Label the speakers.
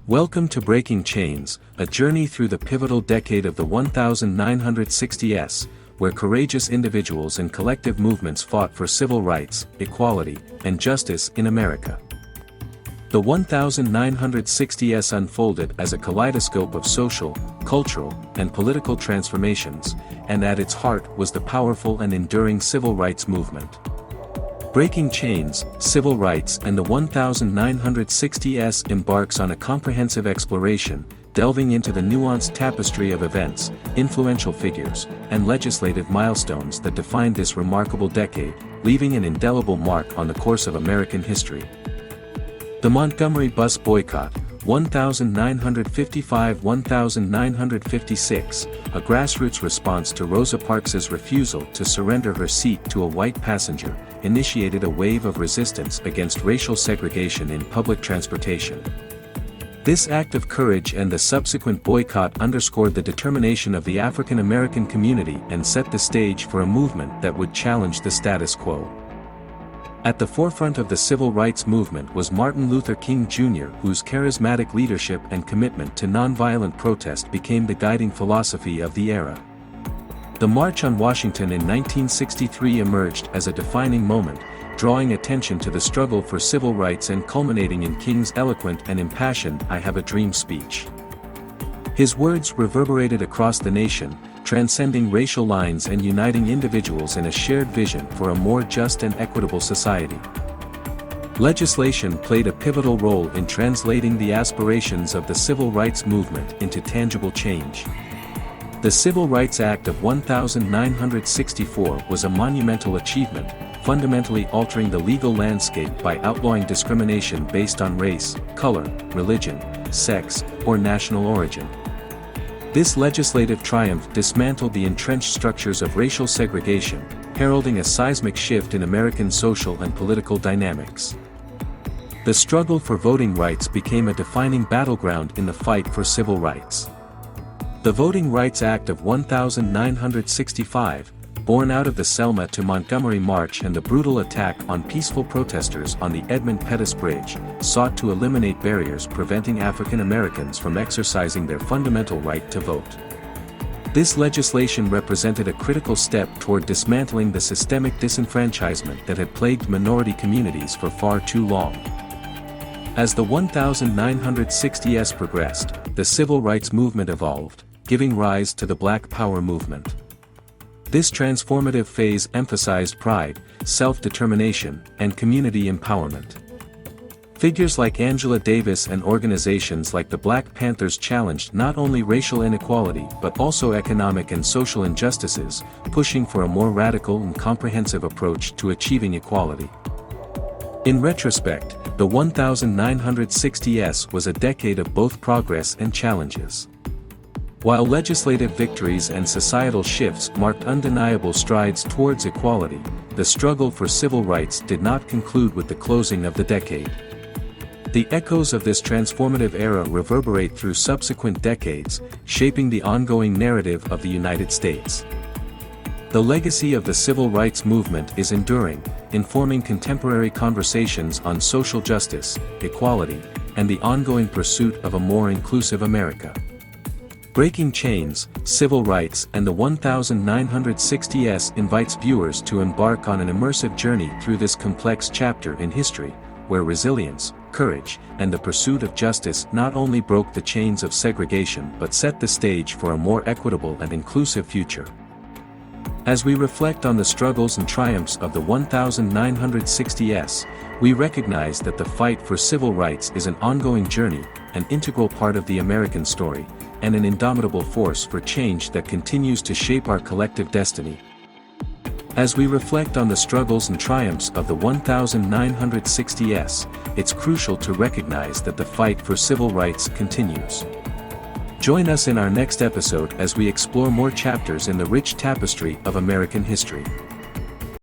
Speaker 1: Welcome to Breaking Chains, a journey through the pivotal decade of the 1960s, where courageous individuals and collective movements fought for civil rights, equality, and justice in America. The 1960s unfolded as a kaleidoscope of social, cultural, and political transformations, and at its heart was the powerful and enduring civil rights movement. Breaking Chains, Civil Rights and the 1960s embarks on a comprehensive exploration, delving into the nuanced tapestry of events, influential figures, and legislative milestones that defined this remarkable decade, leaving an indelible mark on the course of American history. The Montgomery Bus Boycott, 1955–1956, a grassroots response to Rosa Parks's refusal to surrender her seat to a white passenger, initiated a wave of resistance against racial segregation in public transportation. This act of courage and the subsequent boycott underscored the determination of the African American community and set the stage for a movement that would challenge the status quo. At the forefront of the civil rights movement was Martin Luther King Jr., whose charismatic leadership and commitment to nonviolent protest became the guiding philosophy of the era. The March on Washington in 1963 emerged as a defining moment, drawing attention to the struggle for civil rights and culminating in King's eloquent and impassioned "I Have a Dream" speech. His words reverberated across the nation, transcending racial lines and uniting individuals in a shared vision for a more just and equitable society. Legislation played a pivotal role in translating the aspirations of the civil rights movement into tangible change. The Civil Rights Act of 1964 was a monumental achievement, fundamentally altering the legal landscape by outlawing discrimination based on race, color, religion, sex, or national origin. This legislative triumph dismantled the entrenched structures of racial segregation, heralding a seismic shift in American social and political dynamics. The struggle for voting rights became a defining battleground in the fight for civil rights. The Voting Rights Act of 1965, born out of the Selma to Montgomery March and the brutal attack on peaceful protesters on the Edmund Pettus Bridge, sought to eliminate barriers preventing African Americans from exercising their fundamental right to vote. This legislation represented a critical step toward dismantling the systemic disenfranchisement that had plagued minority communities for far too long. As the 1960s progressed, the civil rights movement evolved, giving rise to the Black Power movement. This transformative phase emphasized pride, self-determination, and community empowerment. Figures like Angela Davis and organizations like the Black Panthers challenged not only racial inequality but also economic and social injustices, pushing for a more radical and comprehensive approach to achieving equality. In retrospect, the 1960s was a decade of both progress and challenges. While legislative victories and societal shifts marked undeniable strides towards equality, the struggle for civil rights did not conclude with the closing of the decade. The echoes of this transformative era reverberate through subsequent decades, shaping the ongoing narrative of the United States. The legacy of the civil rights movement is enduring, informing contemporary conversations on social justice, equality, and the ongoing pursuit of a more inclusive America. Breaking Chains, Civil Rights and the 1960s invites viewers to embark on an immersive journey through this complex chapter in history, where resilience, courage, and the pursuit of justice not only broke the chains of segregation but set the stage for a more equitable and inclusive future. As we reflect on the struggles and triumphs of the 1960s, we recognize that the fight for civil rights is an ongoing journey, an integral part of the American story, and an indomitable force for change that continues to shape our collective destiny. As we reflect on the struggles and triumphs of the 1960s, it's crucial to recognize that the fight for civil rights continues. Join us in our next episode as we explore more chapters in the rich tapestry of American history.